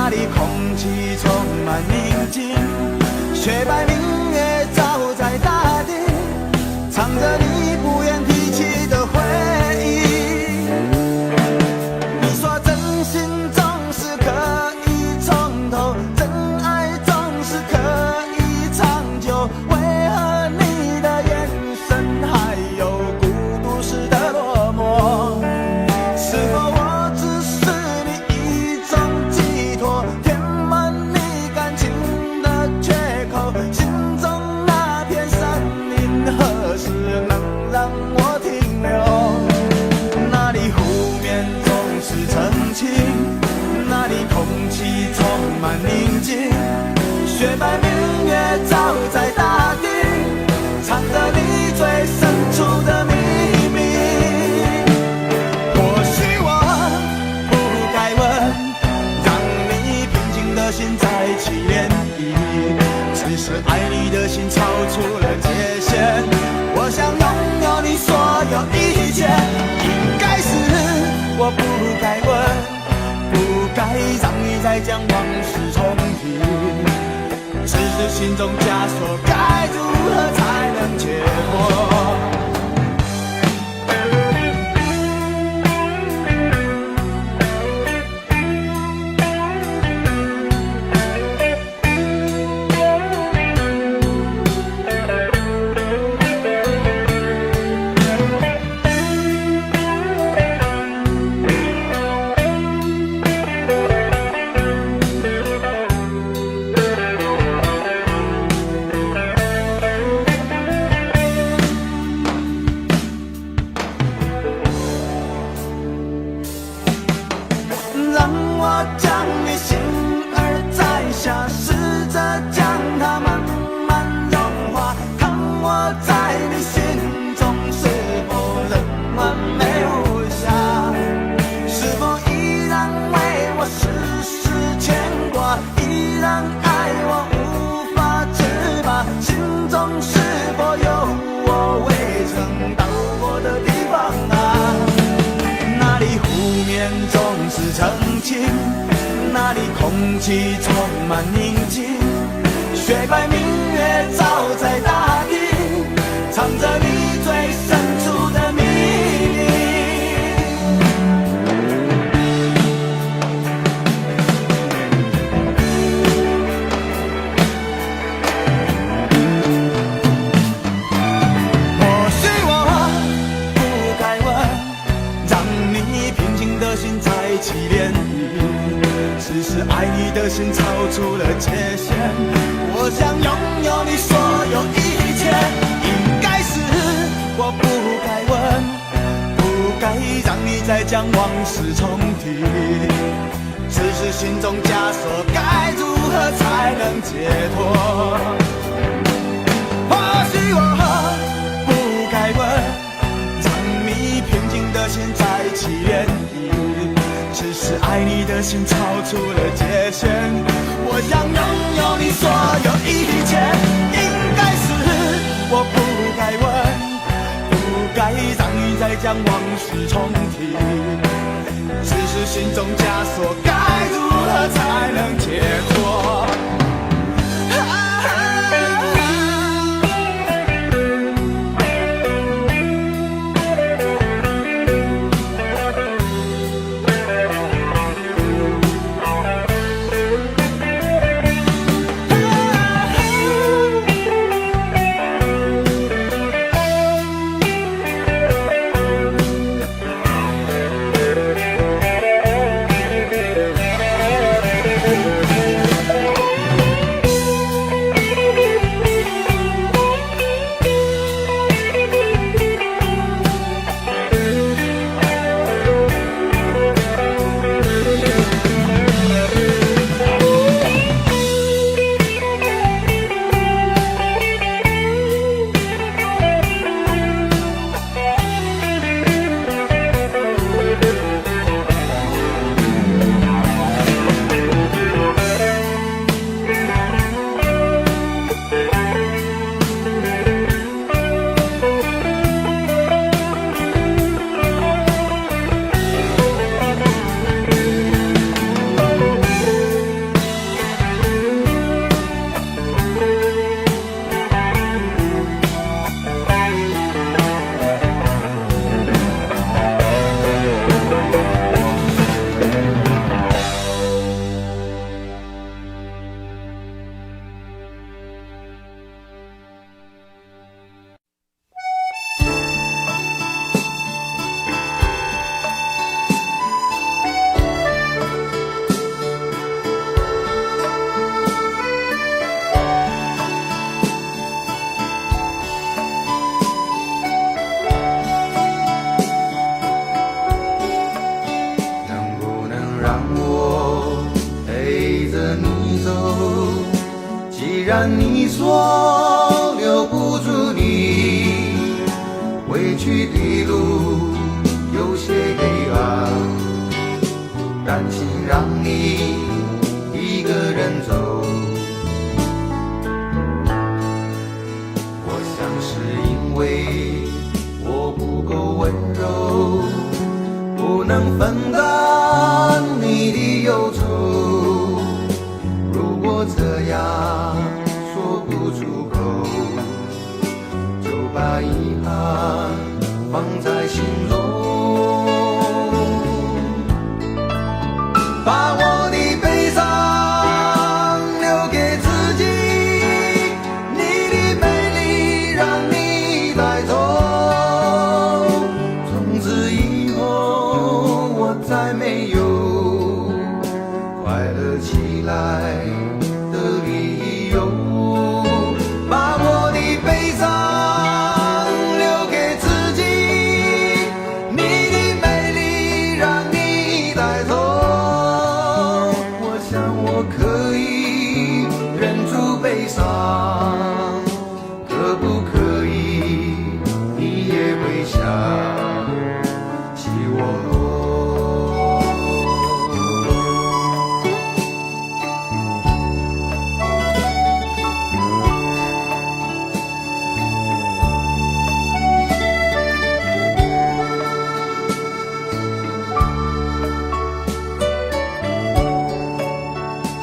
那里空气充满宁静，雪白明月照在大地，唱着你不愿提起的回忆。你说真心总是可以从头，真爱总是可以长久，为何你的眼神还有孤独时的落寞？是否我只是你一种寄托，填满你感情的缺口？心中那片森林何时能让我停留？那里湖面总是澄清，那里空气充满宁静，雪白明月照在大地，藏着你最深处的秘密。或许我不该问，让你平静的心再起涟漪，只是爱你的心超出了界限。我想拥有你所有一切，应该是我不该问，不该让你再将往事重提，只是心中枷锁该如何才能解脱？让我将你心儿摘下，试着将它慢慢融化，看我在你心中是否仍完美无瑕，是否依然为我时时牵挂，依然爱我无法自拔，心中是否有我未曾到过的地方啊？那里湖面总是澄清，那里空气充满宁静，雪白明月照在大地，藏着你最深处的秘密。或许我不该问，让你平静的心再起涟漪，只是爱你的心超出了界限。我想拥有你所有一切，应该是我不该问，不该让你再将往事重提，只是心中枷锁该如何才能解脱？或许我不该问，让你平静的心再起涟漪，只是爱你的心超出了界限。我想拥有你所有一切，应该是我不该问，不该让你再将往事重提，只是心中枷锁该如何才能解脱？然你说留不住你，回去的路有些黑暗，担心让你一个人走。我想是因为我不够温柔，不能分担你的忧愁。如果这样说不出口，就把遗憾放在心中，把我的悲伤留给自己，你的美丽让你带走。从此以后我再没有快乐起来的理由，把我的悲伤留给自己，你的美丽让你带走。我想我可以忍住悲伤，可不可以你也会想起我？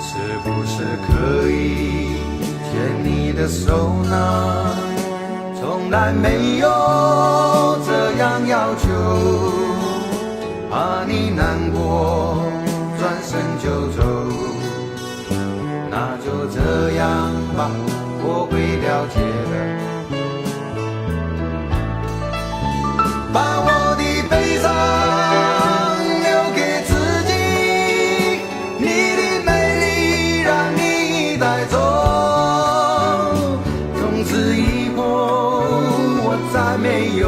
是不是可以牵你的手呢？从来没有这样要求，怕你难过转身就走。那就这样吧，我会了解的。把我的悲伤留给自己，你的美丽让你带走。从此以后我再没有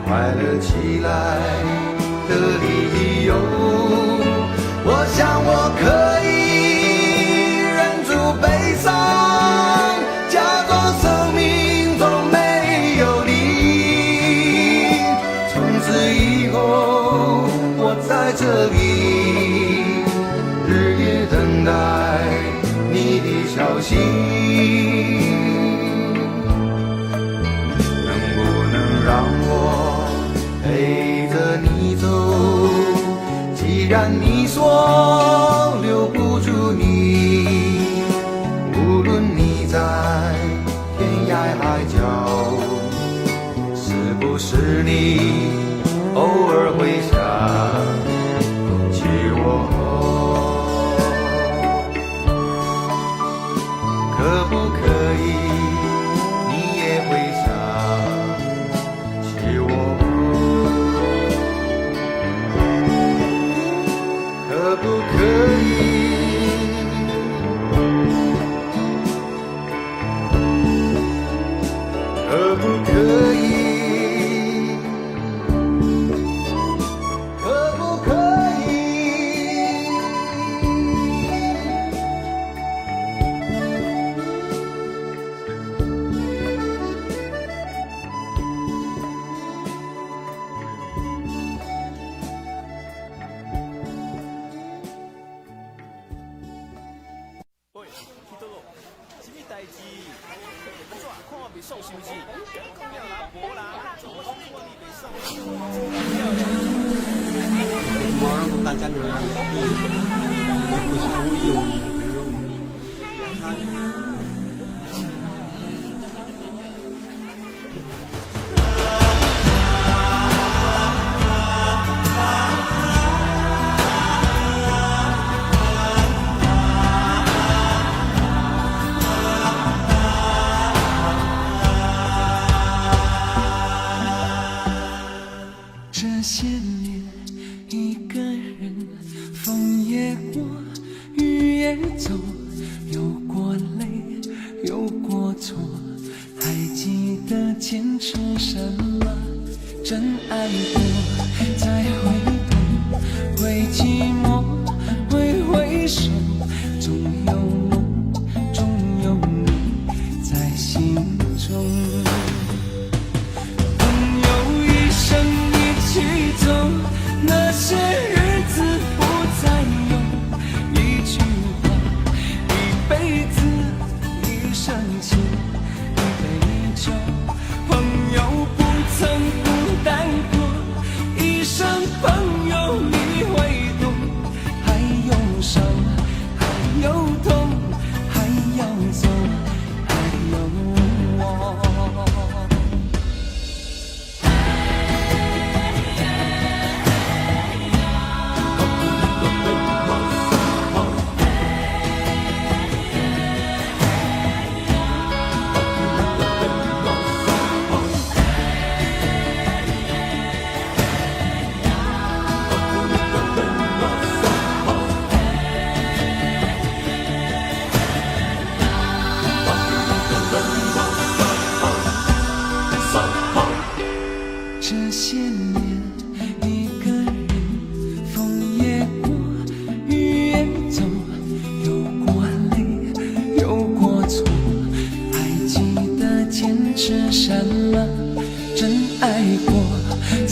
快乐起来的理由。我想我可以忍住悲伤，假装生命中没有你。从此以后我在这里日夜等待你的消息，能不能让我陪着你走？既然你说留不住你，无论你在天涯海角，是不是你偶尔会想起我？可不可以你也会想起我？可不可以？可不可以？可不可以？喂，去倒落？什么代志？怎看我袂爽是不是？讲了啦，无啦，我是看你袂爽。我让大家留言，也不是无有意。这些年一个人，风也过，雨也走，有过泪，有过错，还记得坚持什么？真爱过，再回头，会寂寞，会回首，总有梦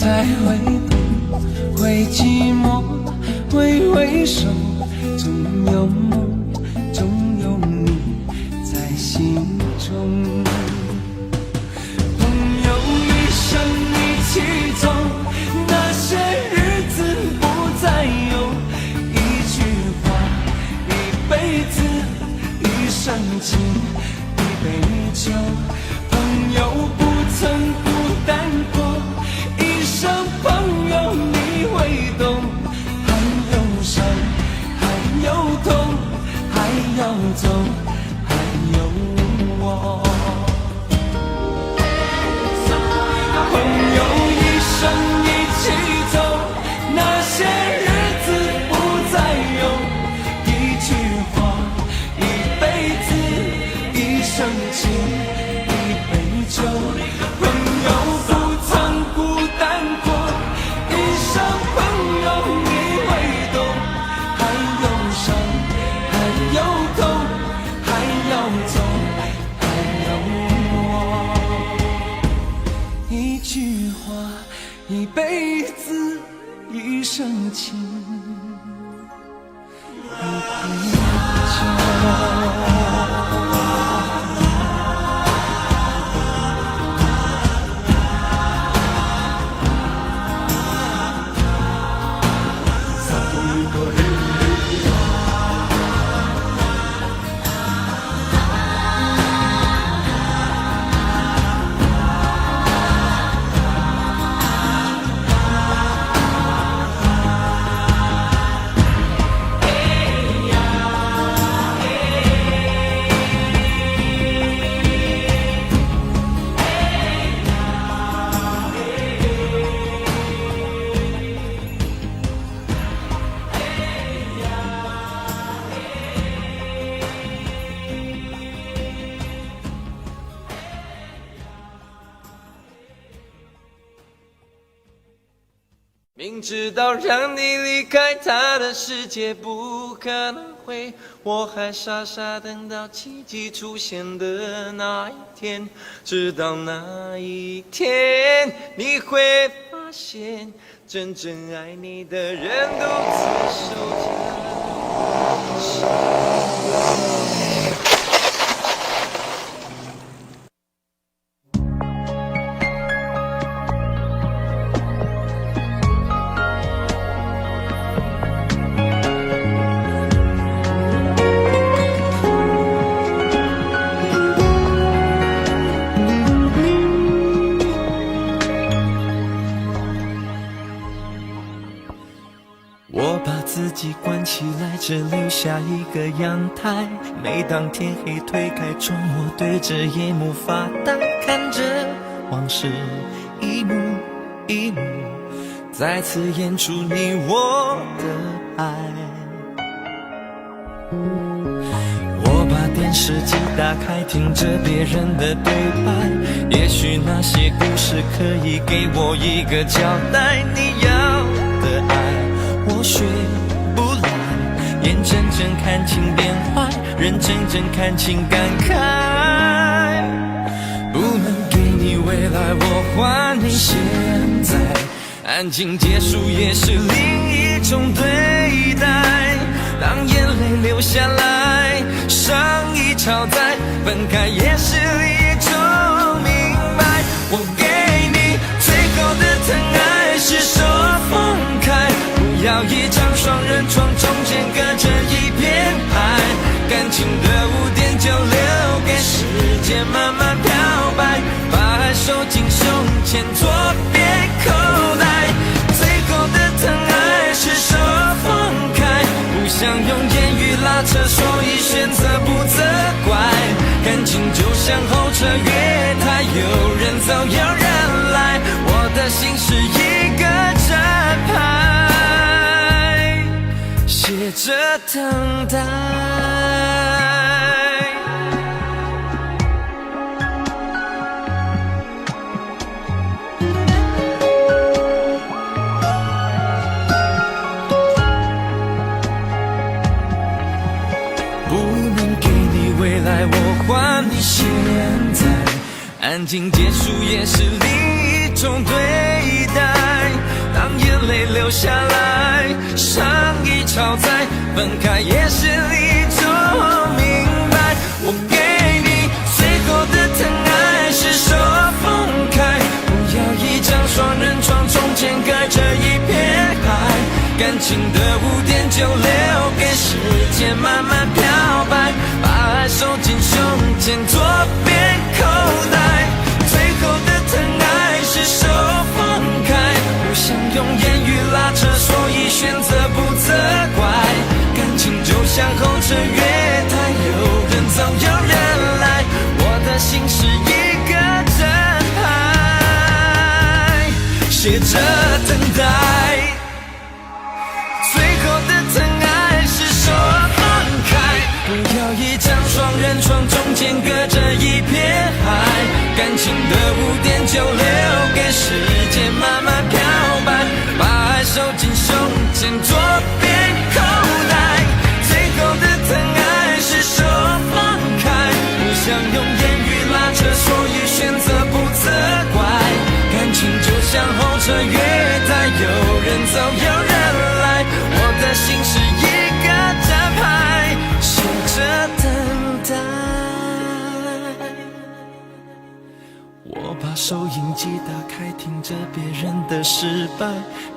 才会懂，会寂寞，会回首，总有梦，总有你在心中。朋友一生一起走，那些日子不再有，一句话，一辈子，一生情，一杯酒。朋友不曾孤单过，一生朋友你会懂，还有伤，还有痛，还要走，还有我。朋友一生一起走，那些日子不再有，一句话，一辈子，一生情，一杯酒。朋友不曾孤单过，一生朋友你会懂，还有伤，还有痛，还要走，还有我。一句话，一辈子，一生情，一杯酒。明知道让你离开他的世界不可能会，我还傻傻等到奇迹出现的那一天，直到那一天，你会发现，真正爱你的人独自守着。我把自己关起来，只留下一个阳台。每当天黑推开窗，我对着夜幕发呆，看着往事一幕一幕，再次演出你我的爱。我把电视机打开，听着别人的对白，也许那些故事可以给我一个交代。你要的爱我学不来，眼睁睁看情变坏，人睁睁看情感慨。不能给你未来，我还你现在，安静结束也是另一种对待。当眼泪流下来，上一场再分开也是一种明白。我给你最后的疼爱是手放开，不要一张双人床，中间隔着一片海，感情的污点就留给时间慢慢漂白，把爱收进胸前左边口袋。最后的疼爱是手放开，不想用言语拉扯，所以选择不责怪。感情就像候车月台，有人走有人来，我的心是一个站牌，写着等待。我还你现在，安静结束也是另一种对待。留下来。上一场再分开也是一种明白。我给你最后的疼爱是手放开，不要一张双人床，中间隔着一片海。感情的污点就留给时间慢慢漂白，把爱收进胸前左边口袋。最后的疼爱是手放开，不想用言语拉扯，所以选择不责怪。感情就像候车月台，有人走有人来，我的心是一个真牌，写着等待。最后的疼爱是手放开，不要一张双人床，中间隔着一片海。感情的污点就留给时间慢慢漂白，把爱收进胸前左边口袋。最后的疼爱是手放开，不想用言语拉扯，所以选择不责怪。感情就像候车月台，有人走有人来，我的心是一个站牌，写着等待。我把收音机打开，听着别人的失败，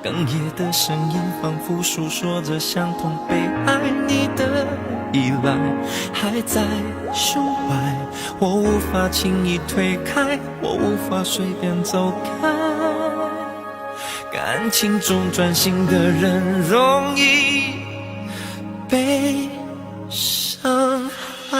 哽咽的声音仿佛诉说着相同被爱你的依赖，还在胸怀，我无法轻易推开，我无法随便走开。感情中专心的人容易被伤害。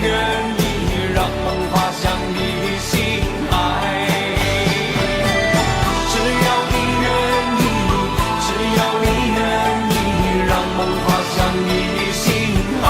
愿意让梦滑向你心海。只要你愿意，只要你愿意，让梦滑向你心海。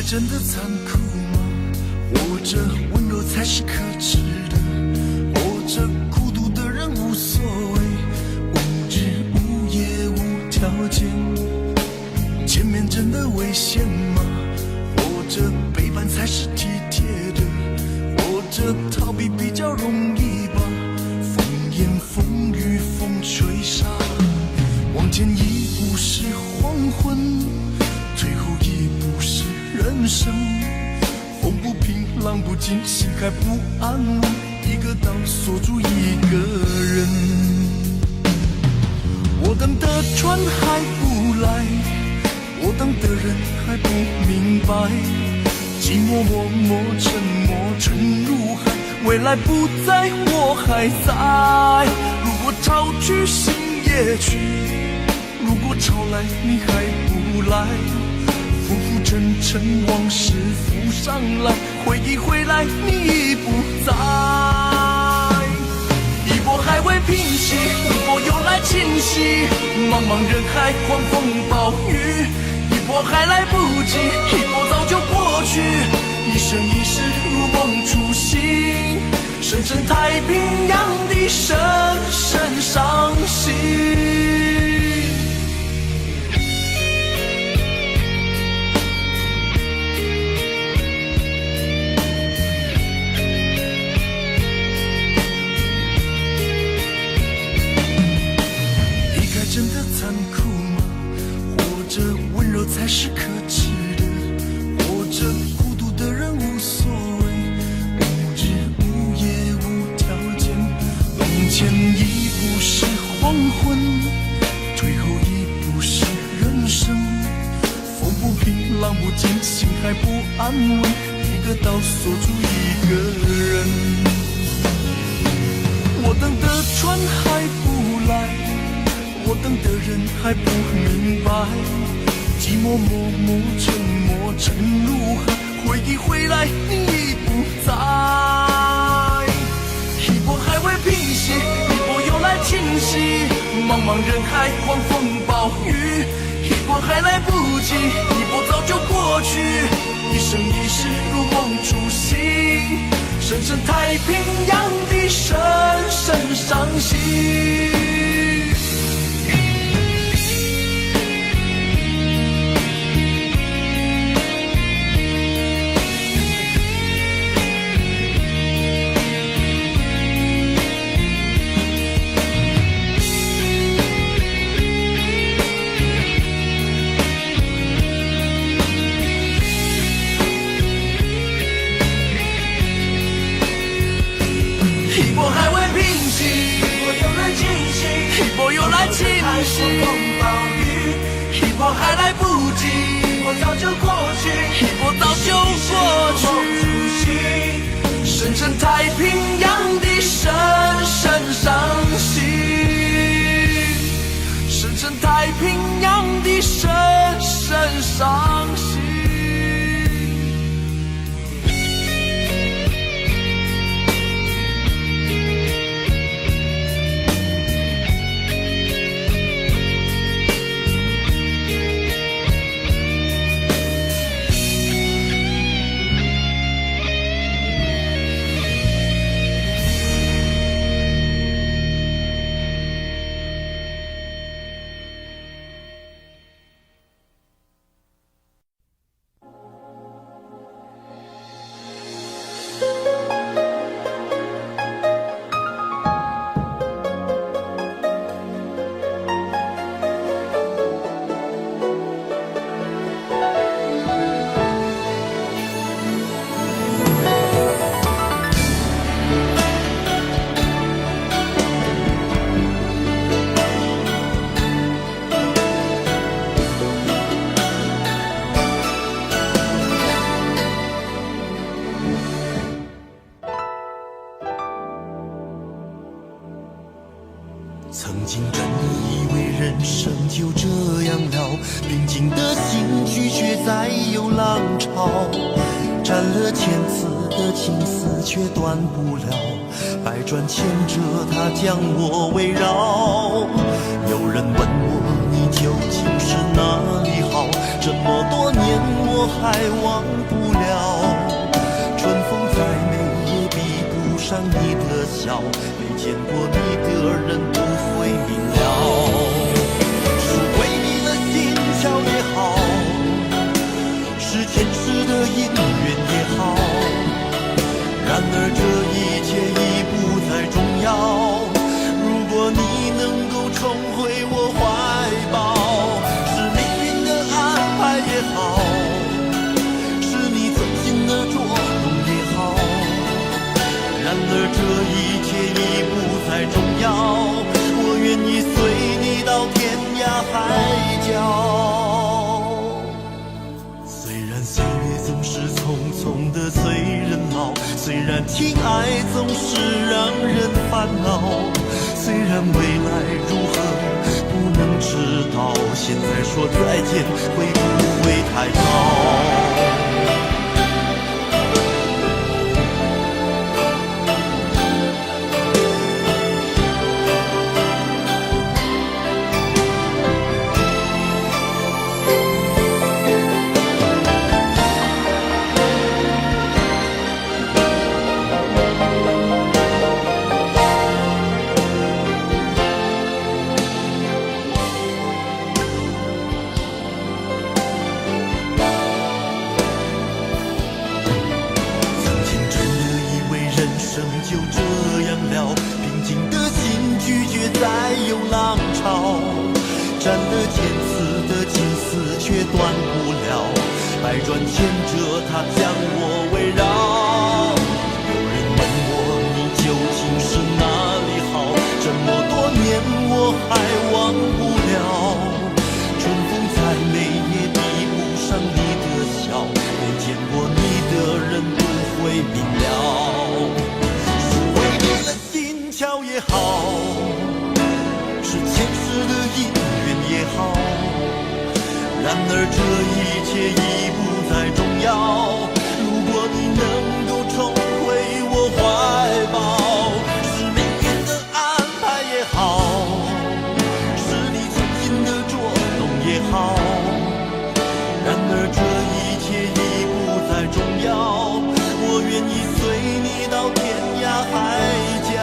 真的残酷吗？活着温柔才是可耻的，活着孤独的人无所谓，无日无夜无条件。前面真的危险吗？活着背叛才是体贴的，活着逃避比较容易吧。风言风语风吹沙，往前一步是黄昏，退后一步是人生。风不平浪不静，心还不安稳，一个岛锁住一个人。我等的船还不来，我等的人还不明白，寂寞默默沉默沉入海，未来不在我还在。如果潮去心也去，如果潮来你还不来，浮浮沉沉往事浮上来，回忆回来你已不在。一波还未平息，一波又来侵袭，茫茫人海狂风暴雨，一波还来不及，一波早就过去，一生一世如梦初醒，深深太平洋的深深伤心。真的残酷吗？活着温柔才是可耻的，活着孤独的人无所谓，无日无夜无条件。往前一步是黄昏，退后一步是人生。风不平浪不静，心还不安稳，一个岛锁住一个人。我等的船还不来，我等的人还不明白，寂寞默默沉默沉入海，回忆回来你已不在。一波还未平息，一波又来侵袭，茫茫人海狂风暴雨，一波还来不及，一波早就过去，一生一世如梦初醒，深深太平洋的深深伤心。一波还未平息，一波又来侵袭，一波又来侵袭，一波还来不及，一波早就过去，一波早就过去，深深太平洋的深深伤心，深深太平洋的深深伤心。生就这样了，平静的心拒绝再有浪潮，斩了千次的情丝却断不了，百转千折它将我围绕。有人问我你究竟是哪里好，这么多年我还忘不了，春风再美也比不上你的笑，没见过你的人不会明了。是为你的心跳也好，是前世的姻缘也好，然而这一切已不再重要。如果你能够重回我怀抱，是命运的安排也好，是你存心的捉弄也好，然而这一切已不再重要。我愿意随你到天涯海角。虽然岁月总是匆匆的随人老，虽然情爱总是让人烦恼，虽然未来如何不能知道，现在说再见会不会太早？就这样了，平静的心拒绝再有浪潮，斩了千次的情丝却断不了，百转千折它将我围绕。有人问我你究竟是哪里好，这么多年我还忘不了，春风再美也比不上你的笑，没见过你的人不会明了。巧也好，是前世的姻缘也好，然而这一切已不再重要。如果你能够重回我怀抱，是命运的安排也好，是你存心的捉弄也好，然而这一切已不再重要。我愿意随你到天涯海角。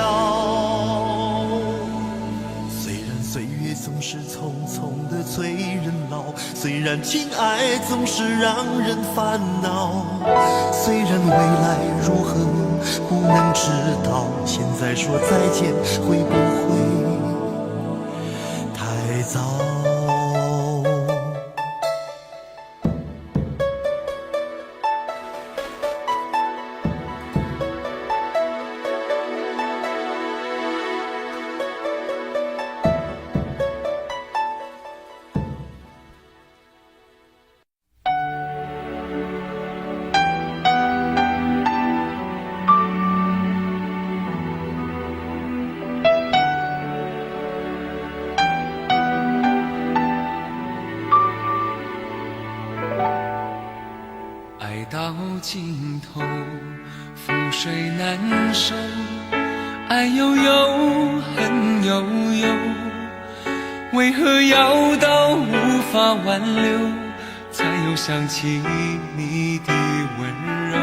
总是匆匆的催人老，虽然情爱总是让人烦恼，虽然未来如何不能知道，现在说再见会不会太早？到尽头，覆水难收，爱悠悠，恨悠悠，为何要到无法挽留，才又想起你的温柔，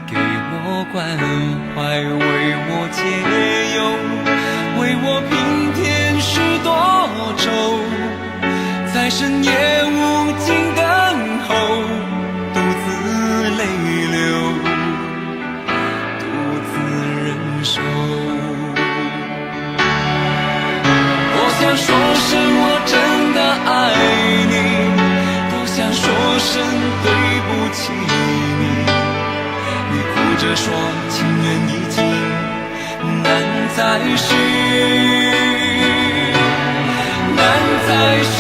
给我关怀，为我解忧，为我平添许多愁，在深夜无尽等候，独自泪流，独自忍受。多想说声我真的爱你，多想说声对不起你，你哭着说情缘已尽，难再续，难再续。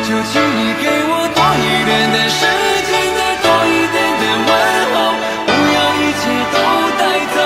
就请你给我多一点的时间，再多一点点问候，不要一切都带走。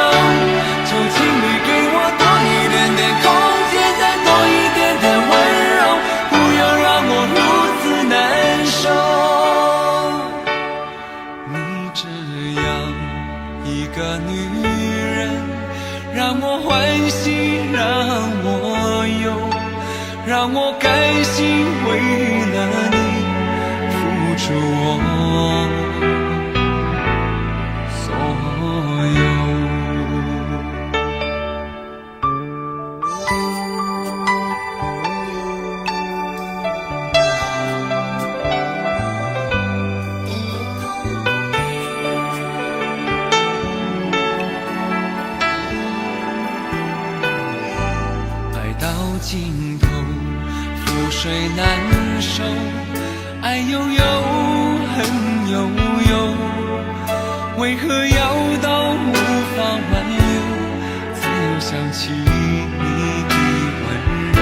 流水难收，爱悠悠，恨悠悠，为何要到无法挽留？才又想起你的温柔，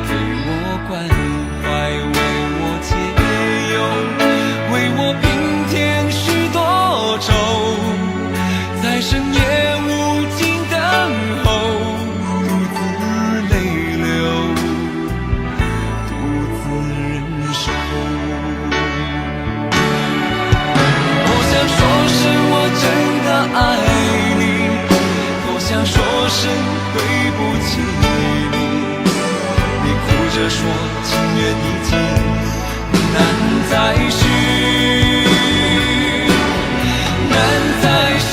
给我关怀，为我解忧，为我平添许多愁，在深夜无尽等候，独自泪流，独自忍受。多想说声我真的爱你，多想说声对不起你，你哭着说情缘已尽，难再续，难再续。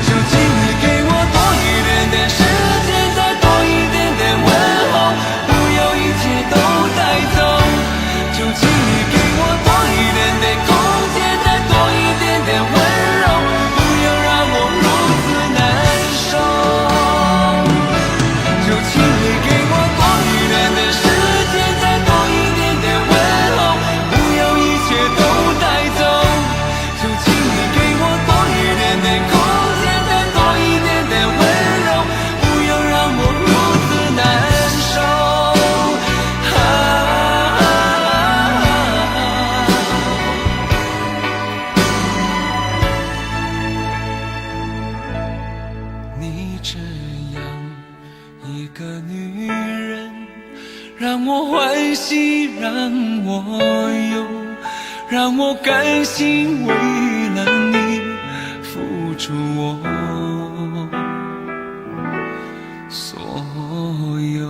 就请你给我多一点点时间，再多一点点问候，不要一切都带走。就请你给我多一点点空间，再多一点点温柔，不要让我如此难受。就请你给我多一点点时间，再多一点点问候，不要一切都带走。就请你给我多一点点空间，再多一点点温柔，不要让我如此难受。你这样一个女人，让我欢喜，让我忧，让我甘心为了你付出我所有。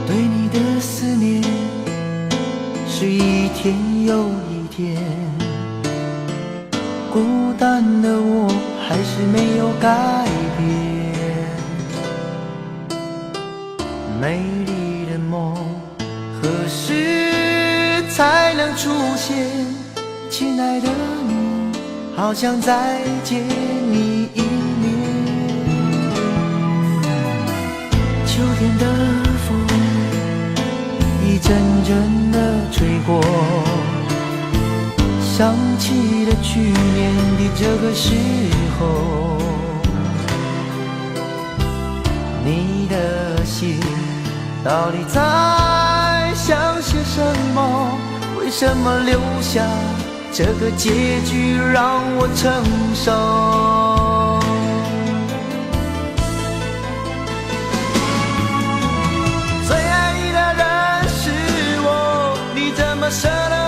对你的思念是一天又一天，孤单的我还是没有改变。美丽的梦何时才能出现？亲爱的你，好想再见你一面。秋天的风一阵阵地吹过，想起了去年的这个时候，你的信到底在想些什么？为什么留下这个结局让我承受？最爱你的人是我，你怎么舍得